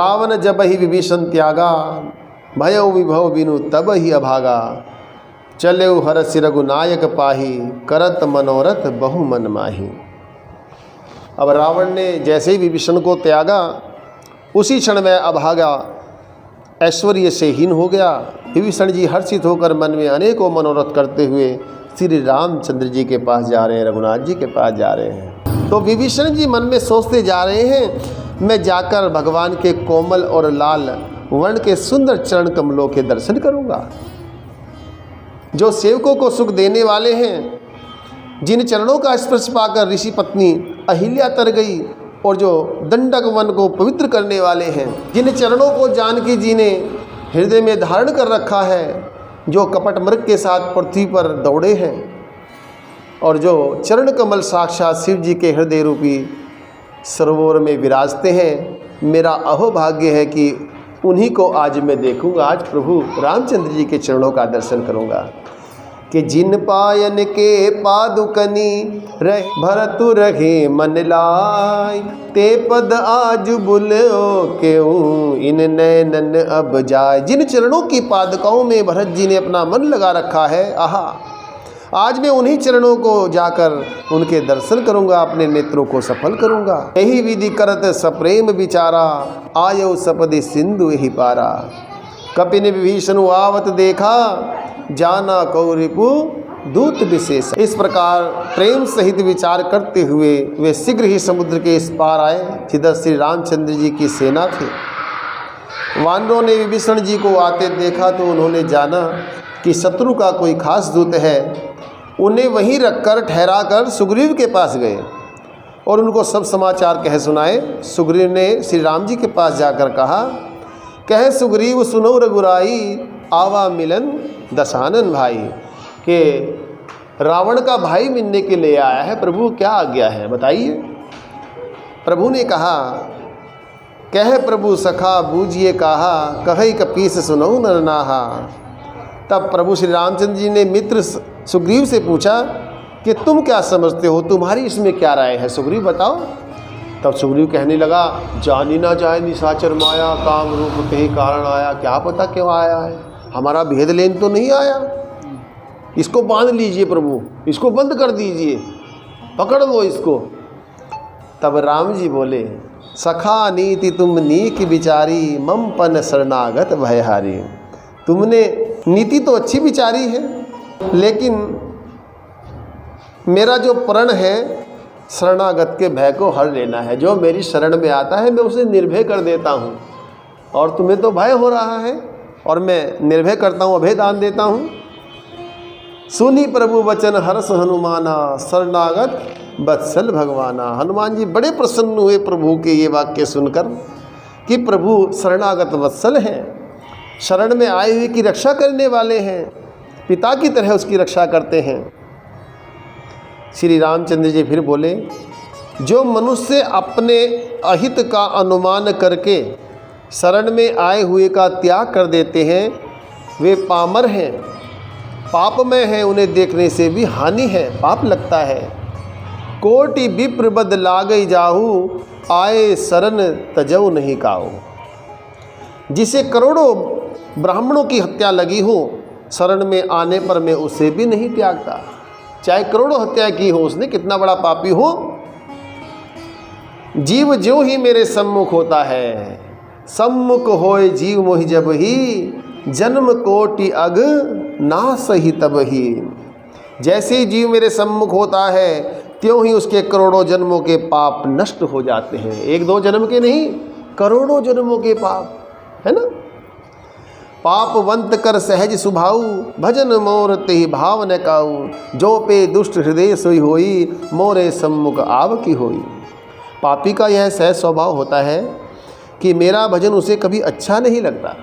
रावण जब ही विभीषण त्यागा, भयो विभव बिनु तब ही अभागा। चले हरसि रघुनायक पाही, करत मनोरथ बहु मन माही। अब रावण ने जैसे ही विभीषण को त्यागा, उसी क्षण वह अभागा ऐश्वर्य से हीन हो गया। विभीषण जी हर्षित होकर मन में अनेकों मनोरथ करते हुए श्री रामचंद्र जी के पास जा रहे हैं, रघुनाथ जी के पास जा रहे हैं। तो विभीषण जी मन में सोचते जा रहे हैं, मैं जाकर भगवान के कोमल और लाल वर्ण के सुंदर चरण कमलों के दर्शन करूंगा, जो सेवकों को सुख देने वाले हैं, जिन चरणों का स्पर्श पाकर ऋषि पत्नी अहिल्या तर गई, और जो दंडक वन को पवित्र करने वाले हैं, जिन चरणों को जानकी जी ने हृदय में धारण कर रखा है, जो कपट मृग के साथ पृथ्वी पर दौड़े हैं, और जो चरण कमल साक्षात शिव जी के हृदय रूपी सरोवर में विराजते हैं। मेरा अहोभाग्य है कि उन्हीं को आज मैं देखूंगा, आज प्रभु रामचंद्र जी के चरणों का दर्शन करूंगा। कि जिन पायन के पादुकनी रह भरतु रहे मन लाय, ते पद आज बुलो क्यों इन नैनन अब जाए। जिन चरणों की पादुकाओं में भरत जी ने अपना मन लगा रखा है, आहा, आज मैं उन्हीं चरणों को जाकर उनके दर्शन करूंगा, अपने नेत्रों को सफल करूंगा। यही विधि करत सप्रेम विचारा, आयो सपदि सिंधु यही पारा। कपिन विभीषण आवत देखा, जाना कौरिपु दूत विशेष। इस प्रकार प्रेम सहित विचार करते हुए वे शीघ्र ही समुद्र के इस पार आए, जिधर श्री रामचंद्र जी की सेना थी। वानरों ने विभीषण जी को आते देखा तो उन्होंने जाना कि शत्रु का कोई खास दूत है। उन्हें वहीं रखकर ठहरा कर सुग्रीव के पास गए और उनको सब समाचार कह सुनाए। सुग्रीव ने श्री राम जी के पास जाकर कहा, कह सुग्रीव सुनो रघुराई, आवा मिलन दशानन भाई। के रावण का भाई मिलने के लिए आया है, प्रभु क्या आज्ञा है बताइए। प्रभु ने कहा, कह प्रभु सखा बूझिए कहा, कहि कपीस सुनऊ नर नाहा। तब प्रभु श्री रामचंद्र जी ने मित्र सुग्रीव से पूछा कि तुम क्या समझते हो, तुम्हारी इसमें क्या राय है, सुग्रीव बताओ। तब सुग्रीव कहने लगा, जानी ना जाए निशाचर माया, काम रूप के ही कारण आया। क्या पता क्यों आया है, हमारा भेद लेन तो नहीं आया। इसको बांध लीजिए प्रभु, इसको बंद कर दीजिए, पकड़ लो इसको। तब राम जी बोले, सखा नीति तुम नीक विचारी, मम पन शरणागत भयहारी। तुमने नीति तो अच्छी विचारी है, लेकिन मेरा जो प्रण है शरणागत के भय को हर लेना है। जो मेरी शरण में आता है मैं उसे निर्भय कर देता हूँ, और तुम्हें तो भय हो रहा है और मैं निर्भय करता हूँ, अभय दान देता हूँ। सुनी प्रभु वचन हर्ष हनुमाना, शरणागत वत्सल भगवाना। हनुमान जी बड़े प्रसन्न हुए प्रभु के ये वाक्य सुनकर कि प्रभु शरणागत वत्सल हैं, शरण में आए हुए की रक्षा करने वाले हैं, पिता की तरह उसकी रक्षा करते हैं। श्री रामचंद्र जी फिर बोले, जो मनुष्य अपने अहित का अनुमान करके शरण में आए हुए का त्याग कर देते हैं, वे पामर हैं, पापमय हैं, उन्हें देखने से भी हानि है, पाप लगता है। कोटि विप्र बद लागई जाहू, आए शरण तजऊ नहीं काऊ। जिसे करोड़ों ब्राह्मणों की हत्या लगी हो, शरण में आने पर मैं उसे भी नहीं त्यागता। चाहे करोड़ों हत्या की हो उसने, कितना बड़ा पापी हो। जीव जो ही मेरे सम्मुख होता है, सम्मुख होए जीव मोहि जब ही, जन्म कोटि अग ना सही तब ही। जैसे ही जीव मेरे सम्मुख होता है, त्यों ही उसके करोड़ों जन्मों के पाप नष्ट हो जाते हैं। एक दो जन्म के नहीं, करोड़ों जन्मों के पाप, है ना। पापवंत कर सहज सुभाऊ, भजन मोर तेहि भाव न काऊ। जो पे दुष्ट हृदय सोई होई, मोरे सम्मुख आव की होई। पापी का यह सहज स्वभाव होता है कि मेरा भजन उसे कभी अच्छा नहीं लगता।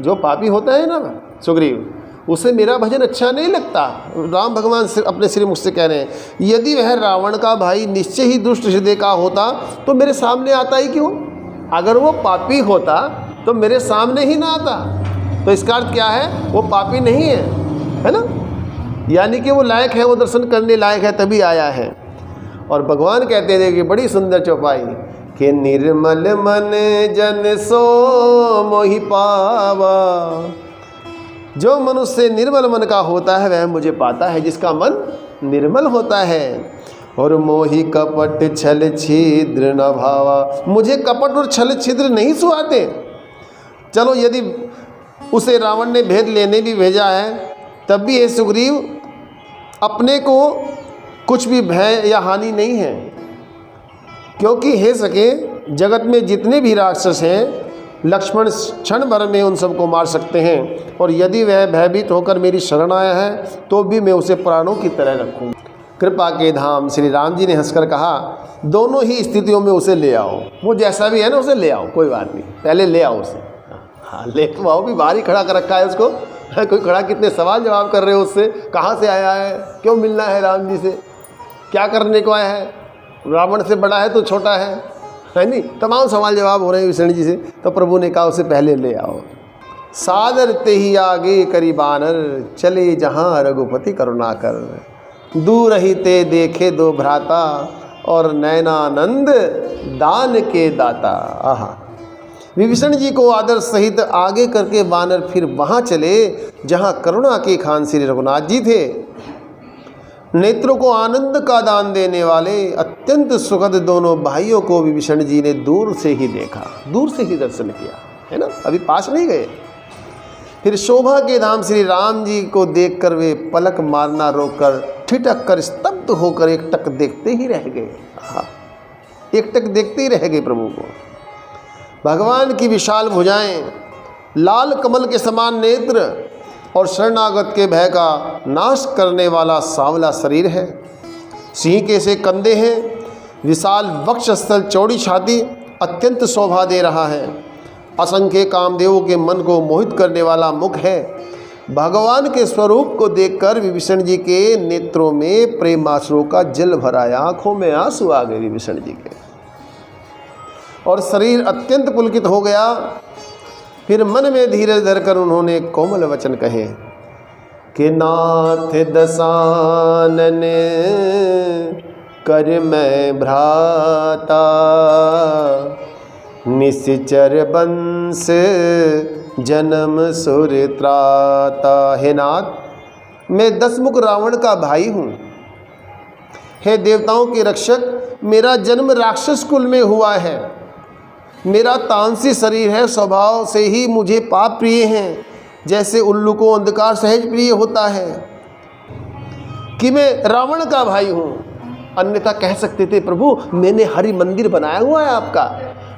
जो पापी होता है ना सुग्रीव, उसे मेरा भजन अच्छा नहीं लगता। राम भगवान अपने श्री मुख से कह रहे हैं, यदि वह रावण का भाई निश्चय ही दुष्ट हृदय का होता तो मेरे सामने आता ही क्यों। अगर वो पापी होता तो मेरे सामने ही ना आता। तो इसका अर्थ क्या है, वो पापी नहीं है ना, यानी कि वो लायक है, वो दर्शन करने लायक है, तभी आया है। और भगवान कहते थे कि बड़ी सुंदर चौपाई, कि निर्मल मन जन सो मोहि पावा। जो मनुष्य निर्मल मन का होता है वह मुझे पाता है, जिसका मन निर्मल होता है। और मोहि कपट छल छिद्र न भावा, मुझे कपट और छल छिद्र नहीं सुहाते। चलो यदि उसे रावण ने भेद लेने भी भेजा है तब भी हे सुग्रीव अपने को कुछ भी भय या हानि नहीं है, क्योंकि हे सके जगत में जितने भी राक्षस हैं लक्ष्मण क्षण भर में उन सबको मार सकते हैं, और यदि वह भयभीत होकर मेरी शरण आया है तो भी मैं उसे प्राणों की तरह रखूँ। कृपा के धाम श्री राम जी ने हंसकर कहा, दोनों ही स्थितियों में उसे ले आओ, वो जैसा भी है ना उसे ले आओ, कोई बात नहीं, पहले ले आओ उसे। हाँ ले तो आओ, भी बाहर ही खड़ा कर रखा है उसको, कोई खड़ा कितने सवाल जवाब कर रहे हो उससे, कहाँ से आया है, क्यों मिलना है राम जी से, क्या करने को आया है, रावण से बड़ा है तो छोटा है नहीं, तमाम सवाल जवाब हो रहे हैं विष्णु जी से। तो प्रभु ने कहा उसे पहले ले आओ। सादर ते ही आगे करी बानर, चले जहाँ रघुपति करुणा कर। दूर ही ते देखे दो भ्राता, और नैनानंद दान के दाता। आहा, विभीषण जी को आदर सहित आगे करके वानर फिर वहाँ चले जहाँ करुणा के खान श्री रघुनाथ जी थे। नेत्रों को आनंद का दान देने वाले अत्यंत सुखद दोनों भाइयों को विभीषण जी ने दूर से ही देखा, दूर से ही दर्शन किया, है ना, अभी पास नहीं गए। फिर शोभा के धाम श्री राम जी को देखकर वे पलक मारना रोककर ठिठक कर स्तब्ध होकर एक टक देखते ही रह गए। एक टक देखते ही रह गए प्रभु को। भगवान की विशाल भुजाएं, लाल कमल के समान नेत्र और शरणागत के भय का नाश करने वाला सांवला शरीर है। सिंह के से कंधे हैं, विशाल वक्षस्थल, चौड़ी छाती अत्यंत शोभा दे रहा है। असंख्य कामदेवों के मन को मोहित करने वाला मुख है। भगवान के स्वरूप को देखकर विभीषण जी के नेत्रों में प्रेमाश्रुओं का जल भर आया, आंखों में आंसू आ गए विभीषण जी के, और शरीर अत्यंत पुलकित हो गया। फिर मन में धीरज धरकर उन्होंने कोमल वचन कहे कि नाथ दसानन कर मैं भ्राता, निश्चर बंस जन्म सुर त्राता। हे नाथ, मैं दसमुख रावण का भाई हूँ। हे देवताओं के रक्षक, मेरा जन्म राक्षस कुल में हुआ है। मेरा तामसी शरीर है, स्वभाव से ही मुझे पाप प्रिय हैं, जैसे उल्लू को अंधकार सहज प्रिय होता है, कि मैं रावण का भाई हूँ। अन्यथा कह सकते थे प्रभु मैंने हरि मंदिर बनाया हुआ है आपका,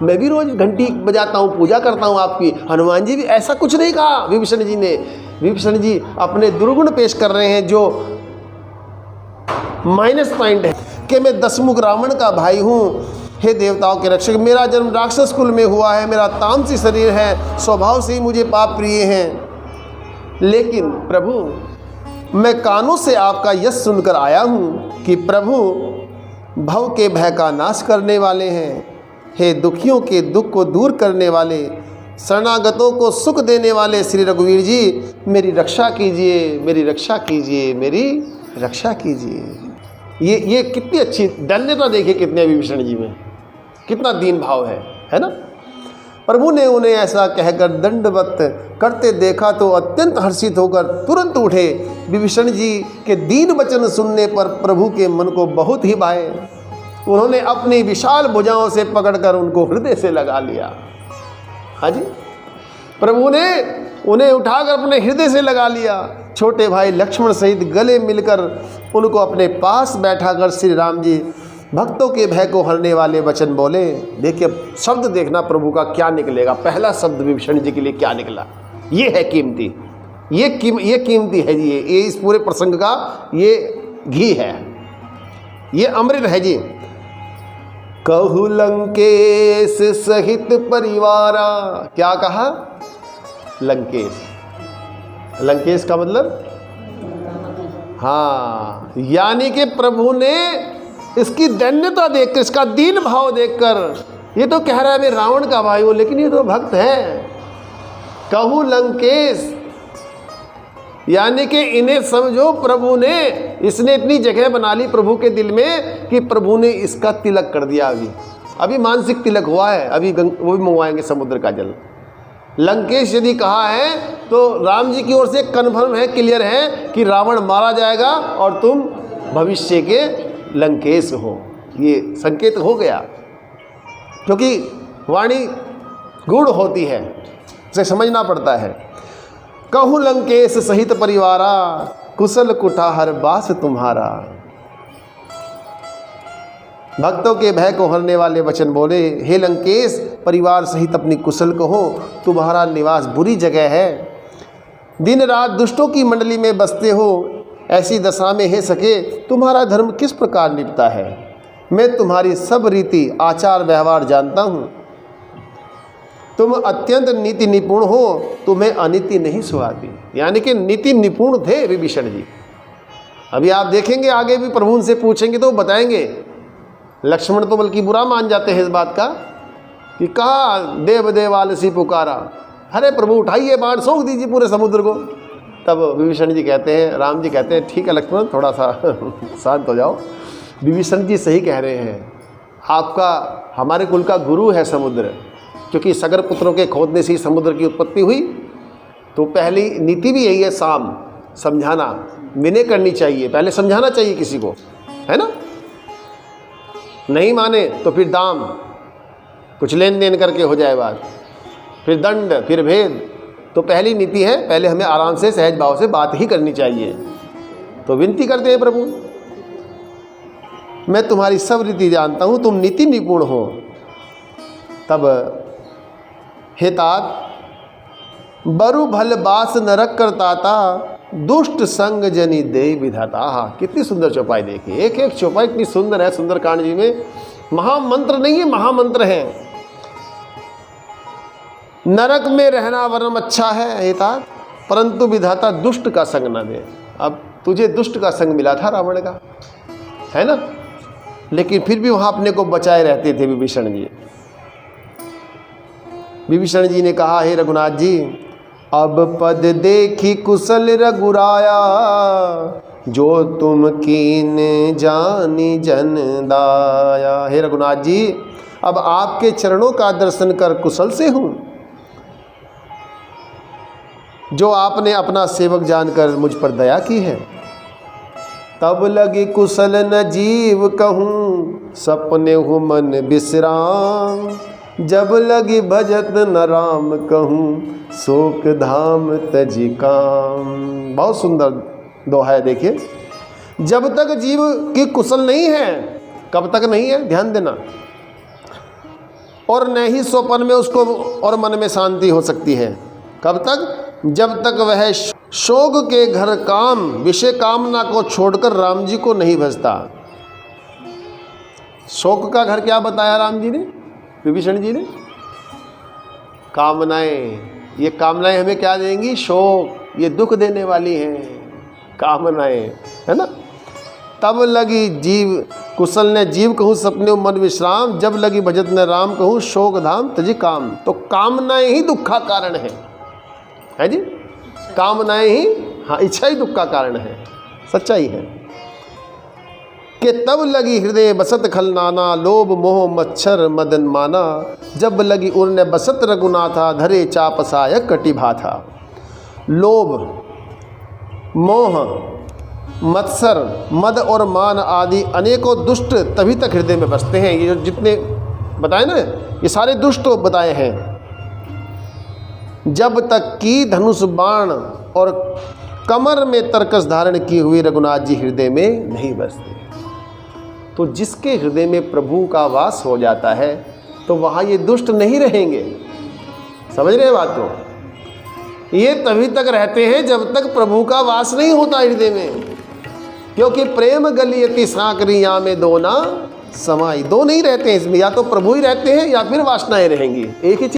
मैं भी रोज घंटी बजाता हूँ, पूजा करता हूँ आपकी। हनुमान जी भी ऐसा कुछ नहीं कहा विभीषण जी ने। विभीषण जी अपने दुर्गुण पेश कर रहे हैं जो माइनस पॉइंट है, कि मैं दसमुख रावण का भाई हूँ। हे देवताओं के रक्षक, मेरा जन्म राक्षस कुल में हुआ है, मेरा तामसी शरीर है, स्वभाव से ही मुझे पाप प्रिय हैं। लेकिन प्रभु मैं कानों से आपका यश सुनकर आया हूँ कि प्रभु भव के भय का नाश करने वाले हैं। हे दुखियों के दुख को दूर करने वाले, शरणागतों को सुख देने वाले श्री रघुवीर जी, मेरी रक्षा कीजिए, मेरी रक्षा कीजिए, मेरी रक्षा कीजिए। ये कितनी अच्छी दन्यता देखिए कितने विभीषण जी में, कितना दीन भाव है ना। प्रभु ने उन्हें ऐसा कहकर दंडवत करते देखा तो अत्यंत हर्षित होकर तुरंत उठे। विभीषण जी के दीन वचन सुनने पर प्रभु के मन को बहुत ही भाए। उन्होंने अपनी विशाल भुजाओं से पकड़कर उनको हृदय से लगा लिया। हाँ जी, प्रभु ने उन्हें उठाकर अपने हृदय से लगा लिया। छोटे भाई लक्ष्मण सहित गले मिलकर उनको अपने पास बैठाकर श्री राम जी भक्तों के भय को हरने वाले वचन बोले। देखिए शब्द देखना प्रभु का क्या निकलेगा। पहला शब्द विभीषण जी के लिए क्या निकला, ये है कीमती, ये कीमती है जी। ये इस पूरे प्रसंग का ये घी है, ये अमृत है जी। कहु लंकेश सहित परिवारा, क्या कहा? लंकेश। लंकेश का मतलब हाँ, यानी कि प्रभु ने इसकी दैन्यता देखकर, इसका दीन भाव देखकर, ये तो कह रहा है मैं रावण का भाई हूँ, लेकिन ये तो भक्त है। कहु लंकेश, यानी कि इन्हें समझो प्रभु ने, इसने इतनी जगह बना ली प्रभु के दिल में कि प्रभु ने इसका तिलक कर दिया। अभी अभी मानसिक तिलक हुआ है, अभी वो भी मंगवाएंगे समुद्र का जल। लंकेश यदि कहा है तो राम जी की ओर से कन्फर्म है, क्लियर है कि रावण मारा जाएगा और तुम भविष्य के लंकेश हो। ये संकेत हो गया, क्योंकि वाणी गूढ़ होती है, उसे समझना पड़ता है। कहूँ लंकेश सहित परिवारा, कुशल कुठार बास तुम्हारा। भक्तों के भय को हरने वाले वचन बोले, हे लंकेश परिवार सहित अपनी कुशल कहो, तुम्हारा निवास बुरी जगह है। दिन रात दुष्टों की मंडली में बसते हो, ऐसी दशा में हे सके तुम्हारा धर्म किस प्रकार निपटा है। मैं तुम्हारी सब रीति आचार व्यवहार जानता हूँ, तुम अत्यंत नीति निपुण हो, तुम्हें अनीति नहीं सुहाती। यानी कि नीति निपुण थे विभीषण जी। अभी आप देखेंगे आगे भी प्रभु उनसे पूछेंगे तो बताएंगे। लक्ष्मण तो बल्कि बुरा मान जाते हैं इस बात का कि कहा देव देवालसी पुकारा, अरे प्रभु उठाइए बाण सोख दीजिए पूरे समुद्र को। तब विभीषण जी कहते हैं, राम जी कहते हैं, ठीक है लक्ष्मण थोड़ा सा शांत हो जाओ। विभीषण जी सही कह रहे हैं, आपका हमारे कुल का गुरु है समुद्र, क्योंकि सगर पुत्रों के खोदने से ही समुद्र की उत्पत्ति हुई। तो पहली नीति भी यही है, समझाना, विनय करनी चाहिए, पहले समझाना चाहिए किसी को, है ना। नहीं माने तो फिर दाम, कुछ लेन देन करके हो जाए बात, फिर दंड, फिर भेद। तो पहली नीति है, पहले हमें आराम से सहज भाव से बात ही करनी चाहिए। तो विनती करते हैं, प्रभु मैं तुम्हारी सब रीति जानता हूँ, तुम नीति निपुण हो। तब हे तात बरु भल बास नरक करताता, दुष्ट संग जनी दे विधाता। कितनी सुंदर चौपाई देखिए, एक एक चौपाई इतनी सुंदर है सुंदरकांड जी में। महामंत्र नहीं है, महामंत्र है। नरक में रहना वरम अच्छा है हे तात, परंतु विधाता दुष्ट का संग न दे। अब तुझे दुष्ट का संग मिला था रावण का, है ना, लेकिन फिर भी वहां अपने को बचाए रहते थे विभीषण जी। विभीषण जी ने कहा, हे रघुनाथ जी अब पद देखी कुशल रघुराया, जो तुम कीन जानी जन दाया। हे रघुनाथ जी अब आपके चरणों का दर्शन कर कुशल से हूँ, जो आपने अपना सेवक जानकर मुझ पर दया की है। तब लगी कुशल न जीव कहूँ, सपने हूँ मन विश्राम, जब लगी भजत न राम कहूँ, शोक धाम तजी काम। बहुत सुंदर दोहा है, देखिए। जब तक जीव की कुशल नहीं है, कब तक नहीं है ध्यान देना, और न ही स्वपन में उसको और मन में शांति हो सकती है। कब तक? जब तक वह शोक के घर काम विषय कामना को छोड़कर राम जी को नहीं भजता। शोक का घर क्या बताया राम जी ने, विभीषण जी ने? कामनाएं। ये कामनाएं हमें क्या देंगी? शोक। ये दुख देने वाली हैं कामनाएं, है ना। तब लगी जीव कुशल ने जीव कहूँ सपने मन विश्राम, जब लगी भजत ने राम कहूँ शोक धाम तजी काम। तो कामनाएं ही दुख का कारण है जी। कामनाएं ही, हाँ, इच्छा ही दुख का कारण है, सच्चाई है। कि तब लगी हृदय बसत खल नाना, लोभ मोह मच्छर मदन माना, जब लगी उड़ने बसत रघुनाथा, धरे चाप सायक कटिभा था। लोभ, मोह, मत्सर, मद और मान आदि अनेकों दुष्ट तभी तक हृदय में बसते हैं। ये जितने बताए ना, ये सारे दुष्ट बताए हैं। जब तक कि धनुष बाण और कमर में तरकस धारण की हुई रघुनाथ जी हृदय में नहीं बसते। तो जिसके हृदय में प्रभु का वास हो जाता है तो वहाँ ये दुष्ट नहीं रहेंगे। समझ रहे हैं बात को? ये तभी तक रहते हैं जब तक प्रभु का वास नहीं होता हृदय में, क्योंकि प्रेम गलियति साकरिया में दो ना समाई। दो नहीं रहते हैं इसमें, या तो प्रभु ही रहते हैं या फिर वासनाएं रहेंगी, एक ही चीज।